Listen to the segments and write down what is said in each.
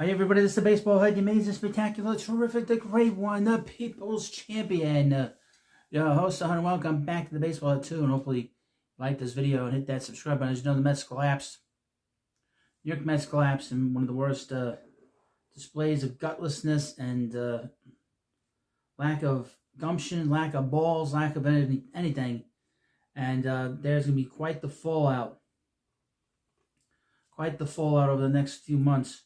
Hi everybody, this is the Baseball Head, the amazing, spectacular, terrific, the great one, the People's Champion. Your host, Hunter, welcome back to the Baseball Head 2, and hopefully like this video and hit that subscribe button. As you know, the Mets collapsed. New York Mets collapsed in one of the worst displays of gutlessness and lack of gumption, lack of balls, lack of anything. And there's going to be quite the fallout. Quite the fallout over the next few months.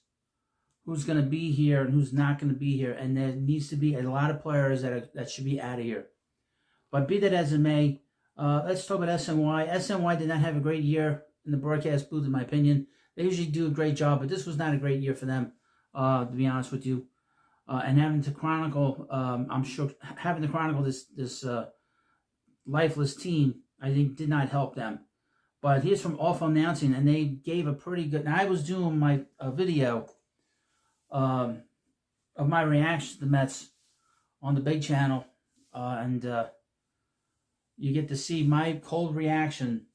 Who's going to be here and who's not going to be here. And there needs to be a lot of players that should be out of here. But be that as it may, let's talk about SNY. SNY did not have a great year in the broadcast booth, in my opinion. They usually do a great job, but this was not a great year for them, to be honest with you. And having to chronicle, I'm sure, having to chronicle this lifeless team, I think, did not help them. But here's from Awful Announcing, and they gave a pretty good... Now, I was doing my video... of my reaction to the Mets on the big channel, and you get to see my cold reaction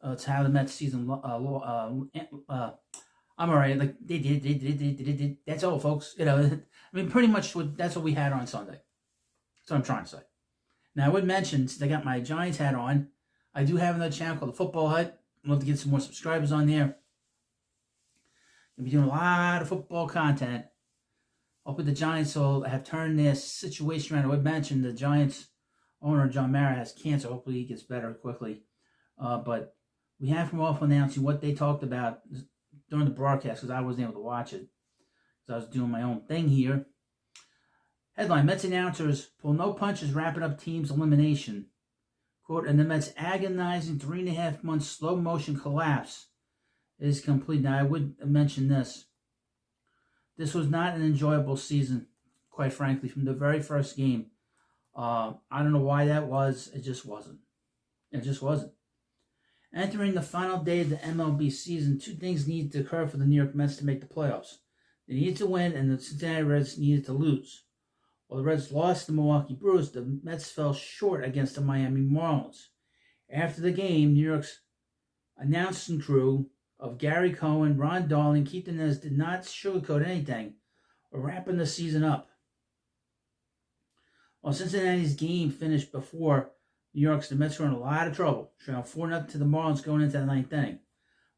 to how the Mets season. I'm alright. Like they did. That's all, folks. You know, I mean, pretty much that's what we had on Sunday. That's what I'm trying to say. Now, I would mention, since I got my Giants hat on, I do have another channel called the Football Hut. I'd love to get some more subscribers on there. We'll be doing a lot of football content. Hopefully the Giants will have turned their situation around. I would mention the Giants owner, John Mara, has cancer. Hopefully he gets better quickly. But we have from Awful Announcing what they talked about during the broadcast, because I wasn't able to watch it, because I was doing my own thing here. Headline, Mets announcers pull no punches wrapping up team's elimination. Quote, and the Mets' agonizing 3.5-month slow motion collapse is complete. Now, I would mention this. This was not an enjoyable season, quite frankly, from the very first game. I don't know why that was. It just wasn't. It just wasn't. Entering the final day of the MLB season, two things needed to occur for the New York Mets to make the playoffs. They needed to win, and the Cincinnati Reds needed to lose. While the Reds lost to the Milwaukee Brewers, the Mets fell short against the Miami Marlins. After the game, New York's announcing crew of Gary Cohen, Ron Darling, Keith Inez did not sugarcoat anything. We're wrapping the season up. While Cincinnati's game finished before New York's, the Mets were in a lot of trouble, trailing 4-0 to the Marlins going into the ninth inning.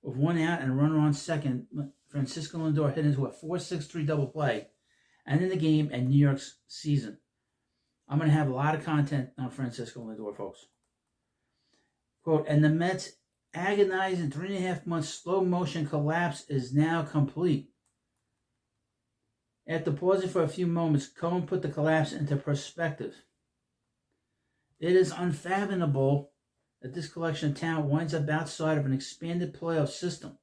With one out and a runner on second, Francisco Lindor hit into a 4-6-3 double play, ending the game and New York's season. I'm going to have a lot of content on Francisco Lindor, folks. Quote, and the Mets' agonizing 3.5-month slow motion collapse is now complete. After pausing for a few moments, Cohen put the collapse into perspective. It is unfathomable that this collection of talent winds up outside of an expanded playoff system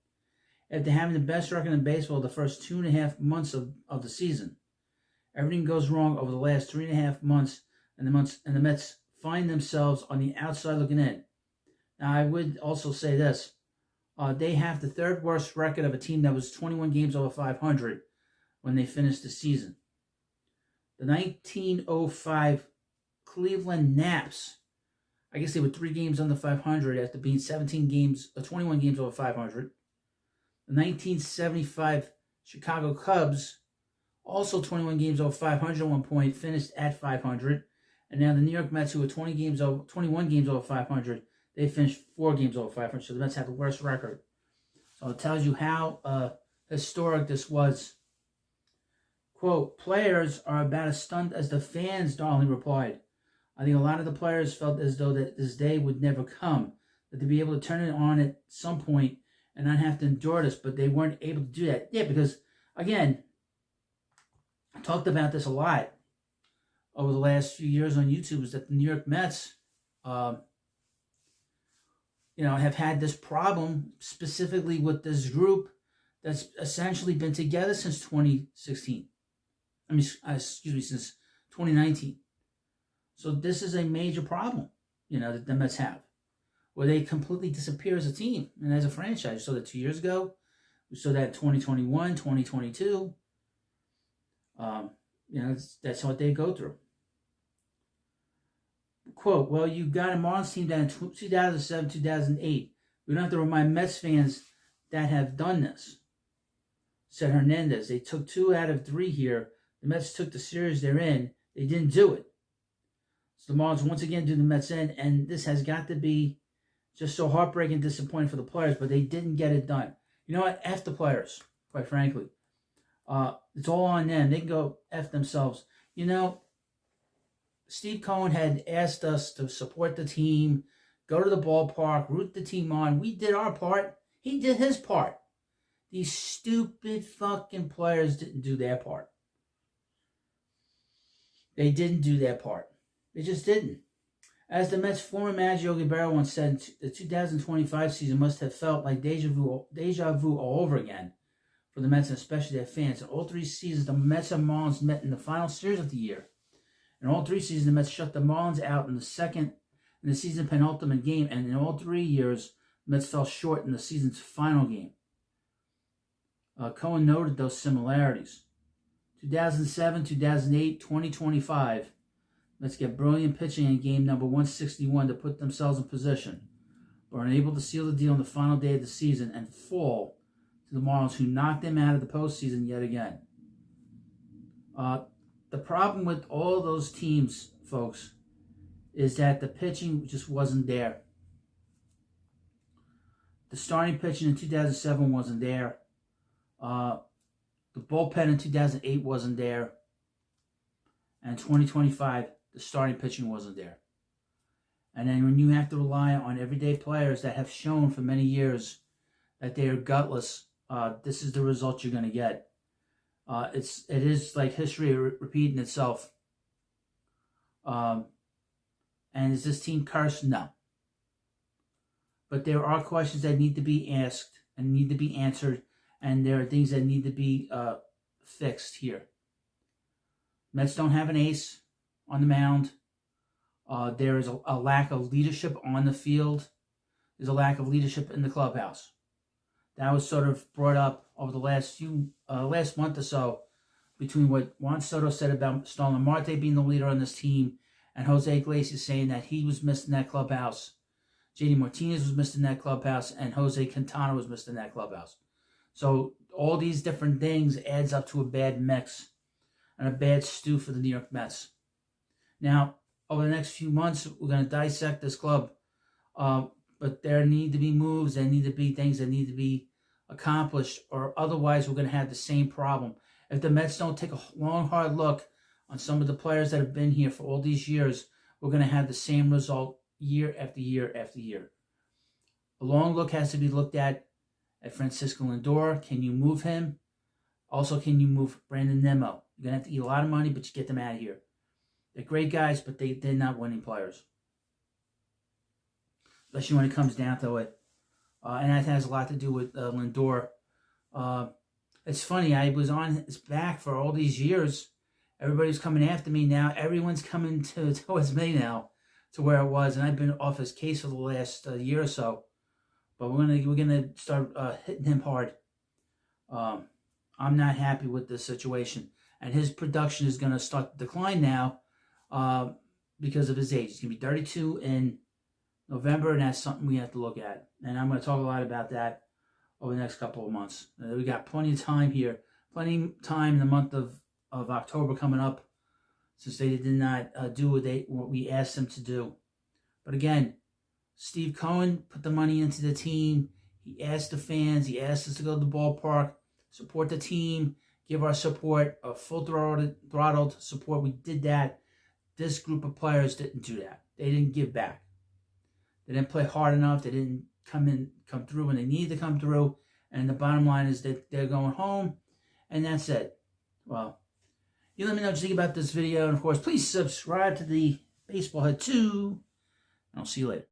after having the best record in baseball the first 2.5 months of the season. Everything goes wrong over the last 3.5 months, and the Mets find themselves on the outside looking in. Now, I would also say this. They have the third worst record of a team that was 21 games over 500 when they finished the season. The 1905 Cleveland Naps, I guess they were 3 games under 500 after being 21 games over 500. The 1975 Chicago Cubs, also 21 games over 500 at one point, finished at 500. And now the New York Mets, who were 21 games over 500, they finished 4 games over 500, so the Mets have the worst record. So it tells you how historic this was. Quote, players are about as stunned as the fans, Darling replied. I think a lot of the players felt as though that this day would never come, that they'd be able to turn it on at some point and not have to endure this, but they weren't able to do that. Yeah, because, again, I talked about this a lot over the last few years on YouTube, is that the New York Mets... have had this problem specifically with this group that's essentially been together since 2016. Since 2019. So this is a major problem, that the Mets have, where they completely disappear as a team and as a franchise. We saw that 2 years ago. We saw that 2021, 2022. That's what they go through. Quote, well, you got a Marlins team down in 2007, 2008. We don't have to remind Mets fans that have done this. said Hernandez. They took 2 out of 3 here. The Mets took the series they're in. They didn't do it. So the Marlins once again do the Mets in, and this has got to be just so heartbreaking, disappointing for the players, but they didn't get it done. You know what? F the players, quite frankly. It's all on them. They can go F themselves. You know, Steve Cohen had asked us to support the team, go to the ballpark, root the team on. We did our part. He did his part. These stupid fucking players didn't do their part. They didn't do their part. They just didn't. As the Mets' former manager Yogi Berra once said, the 2025 season must have felt like deja vu all over again for the Mets and especially their fans. In all 3 seasons, the Mets and Marlins met in the final series of the year. In all 3 seasons, the Mets shut the Marlins out in the season penultimate game, and in all 3 years, the Mets fell short in the season's final game. Cohen noted those similarities. 2007, 2008, 2025. Let's get brilliant pitching in game number 161 to put themselves in position, but are unable to seal the deal on the final day of the season and fall to the Marlins, who knocked them out of the postseason yet again. The problem with all those teams, folks, is that the pitching just wasn't there. The starting pitching in 2007 wasn't there. The bullpen in 2008 wasn't there. And 2025, the starting pitching wasn't there. And then when you have to rely on everyday players that have shown for many years that they are gutless, this is the result you're going to get. It is like history repeating itself. And is this team cursed? No. But there are questions that need to be asked and need to be answered, and there are things that need to be fixed here. Mets don't have an ace on the mound. There is a lack of leadership on the field. There's a lack of leadership in the clubhouse. That was sort of brought up over the last month or so between what Juan Soto said about Starlin Marte being the leader on this team and Jose Iglesias saying that he was missed in that clubhouse. JD Martinez was missed in that clubhouse, and Jose Quintana was missed in that clubhouse. So all these different things adds up to a bad mix and a bad stew for the New York Mets. Now, over the next few months, we're going to dissect this club. But there need to be moves, there need to be things that need to be accomplished, or otherwise we're going to have the same problem. If the Mets don't take a long, hard look on some of the players that have been here for all these years, we're going to have the same result year after year after year. A long look has to be looked at Francisco Lindor. Can you move him? Also, can you move Brandon Nimmo? You're going to have to eat a lot of money, but you get them out of here. They're great guys, but they're not winning players. Especially when it comes down to it. And that has a lot to do with Lindor. It's funny, I was on his back for all these years. Everybody's coming after me now. Everyone's coming towards me now to where I was. And I've been off his case for the last year or so. But we're gonna start hitting him hard. I'm not happy with this situation. And his production is going to start to decline now because of his age. He's going to be 32 in November, and that's something we have to look at. And I'm going to talk a lot about that over the next couple of months. We got plenty of time here. Plenty of time in the month of October coming up, since they did not do what we asked them to do. But again, Steve Cohen put the money into the team. He asked the fans. He asked us to go to the ballpark, support the team, give our support, a full throttled support. We did that. This group of players didn't do that. They didn't give back. They didn't play hard enough. They didn't come through when they needed to come through. And the bottom line is that they're going home, and that's it. Well, you let me know what you think about this video. And, of course, please subscribe to the Baseball Head 2. And I'll see you later.